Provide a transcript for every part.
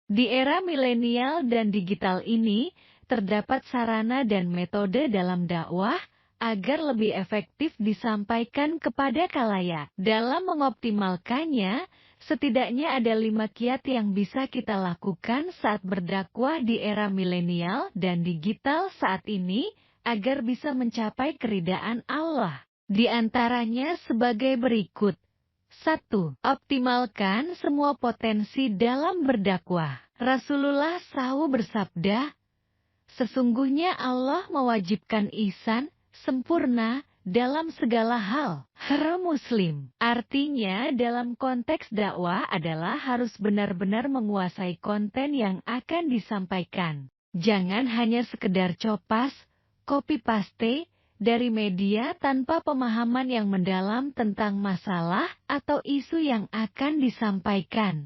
Di era milenial dan digital ini, terdapat sarana dan metode dalam dakwah agar lebih efektif disampaikan kepada khalayak. Dalam mengoptimalkannya, setidaknya ada 5 kiat yang bisa kita lakukan saat berdakwah di era milenial dan digital saat ini, agar bisa mencapai keridaan Allah. Di antaranya sebagai berikut. 1. Optimalkan semua potensi dalam berdakwah. Rasulullah SAW bersabda, sesungguhnya Allah mewajibkan ihsan, sempurna, dalam segala hal. Muslim. Artinya dalam konteks dakwah adalah harus benar-benar menguasai konten yang akan disampaikan. Jangan hanya sekedar copas, copy-paste, dari media tanpa pemahaman yang mendalam tentang masalah atau isu yang akan disampaikan.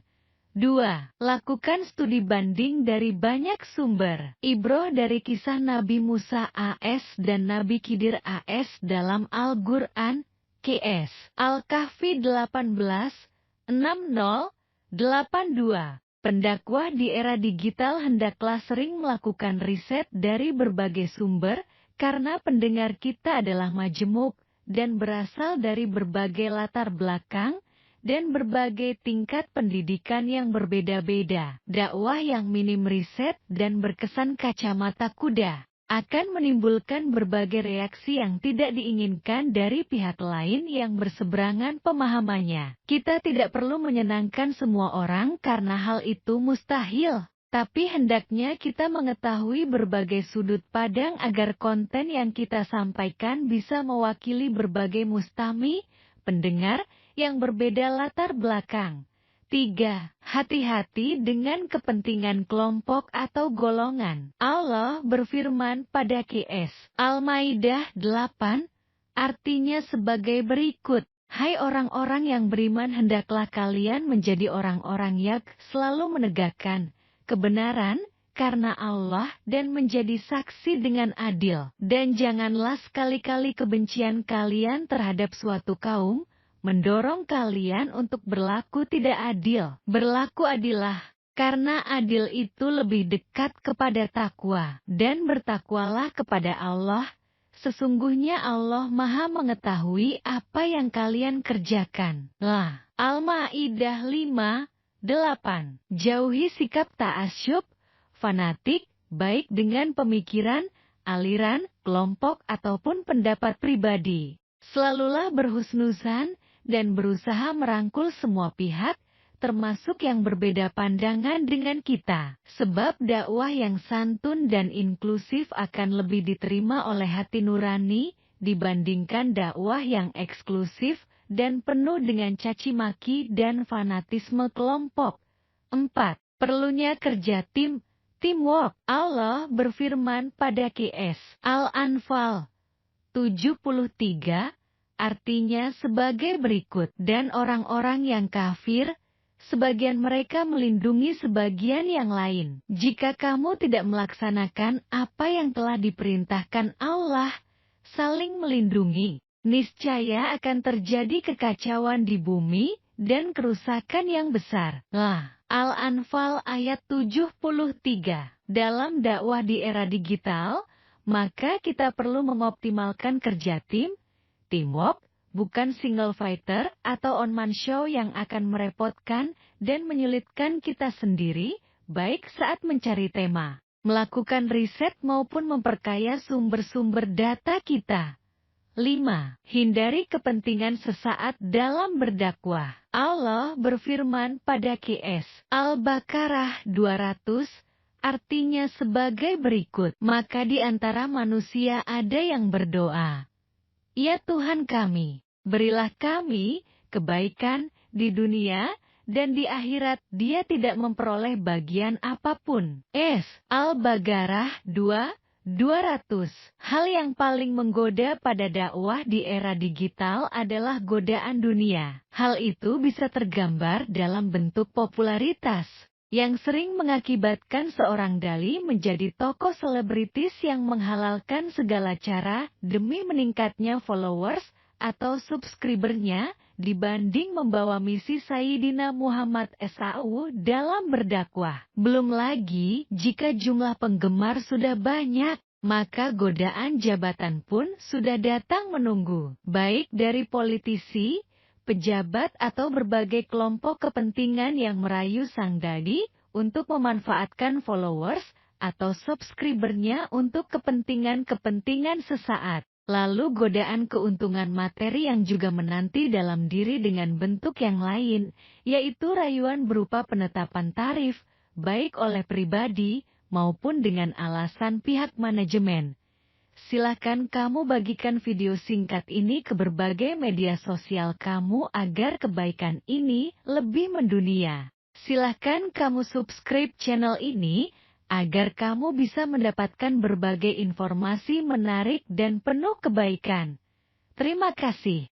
2. Lakukan studi banding dari banyak sumber. Ibroh dari kisah Nabi Musa AS dan Nabi Khidir AS dalam Al-Quran, KS. Al-Kahfi 18:60-82. Pendakwah di era digital hendaklah sering melakukan riset dari berbagai sumber, karena pendengar kita adalah majemuk dan berasal dari berbagai latar belakang dan berbagai tingkat pendidikan yang berbeda-beda. Dakwah yang minim riset dan berkesan kacamata kuda akan menimbulkan berbagai reaksi yang tidak diinginkan dari pihak lain yang berseberangan pemahamannya. Kita tidak perlu menyenangkan semua orang karena hal itu mustahil. Tapi hendaknya kita mengetahui berbagai sudut pandang agar konten yang kita sampaikan bisa mewakili berbagai mustami, pendengar, yang berbeda latar belakang. 3. Hati-hati dengan kepentingan kelompok atau golongan. Allah berfirman pada KS. Al-Maidah 8, artinya sebagai berikut. Hai orang-orang yang beriman, hendaklah kalian menjadi orang-orang yang selalu menegakkan kebenaran karena Allah dan menjadi saksi dengan adil. Dan janganlah sekali-kali kebencian kalian terhadap suatu kaum mendorong kalian untuk berlaku tidak adil. Berlaku adillah, karena adil itu lebih dekat kepada takwa. Dan bertakwalah kepada Allah, sesungguhnya Allah Maha mengetahui apa yang kalian kerjakan. Al-Maidah 5:8. Jauhi sikap ta'asyub, fanatik, baik dengan pemikiran, aliran, kelompok ataupun pendapat pribadi. Selalulah berhusnuzan dan berusaha merangkul semua pihak, termasuk yang berbeda pandangan dengan kita. Sebab dakwah yang santun dan inklusif akan lebih diterima oleh hati nurani dibandingkan dakwah yang eksklusif dan penuh dengan caci maki dan fanatisme kelompok. 4. Perlunya kerja tim, teamwork. Allah berfirman pada KS. Al-Anfal 73, artinya sebagai berikut. Dan orang-orang yang kafir, sebagian mereka melindungi sebagian yang lain. Jika kamu tidak melaksanakan apa yang telah diperintahkan Allah, saling melindungi, niscaya akan terjadi kekacauan di bumi dan kerusakan yang besar. Al-Anfal ayat 73. Dalam dakwah di era digital, maka kita perlu mengoptimalkan kerja tim, teamwork, bukan single fighter atau one-man show yang akan merepotkan dan menyulitkan kita sendiri, baik saat mencari tema, melakukan riset maupun memperkaya sumber-sumber data kita. 5. Hindari kepentingan sesaat dalam berdakwah. Allah berfirman pada KS. Al-Baqarah 200, artinya sebagai berikut. Maka di antara manusia ada yang berdoa, ya Tuhan kami, berilah kami kebaikan di dunia dan di akhirat. Dia tidak memperoleh bagian apapun. Al-Baqarah 2:200. Hal yang paling menggoda pada dakwah di era digital adalah godaan dunia. Hal itu bisa tergambar dalam bentuk popularitas, yang sering mengakibatkan seorang dai menjadi tokoh selebritis yang menghalalkan segala cara demi meningkatnya followers atau subscribernya dibanding membawa misi Sayyidina Muhammad SAW dalam berdakwah. Belum lagi, jika jumlah penggemar sudah banyak, maka godaan jabatan pun sudah datang menunggu, baik dari politisi, pejabat atau berbagai kelompok kepentingan yang merayu sang dai untuk memanfaatkan followers atau subscribernya untuk kepentingan-kepentingan sesaat. Lalu godaan keuntungan materi yang juga menanti dalam diri dengan bentuk yang lain, yaitu rayuan berupa penetapan tarif, baik oleh pribadi maupun dengan alasan pihak manajemen. Silahkan kamu bagikan video singkat ini ke berbagai media sosial kamu agar kebaikan ini lebih mendunia. Silahkan kamu subscribe channel ini, agar kamu bisa mendapatkan berbagai informasi menarik dan penuh kebaikan. Terima kasih.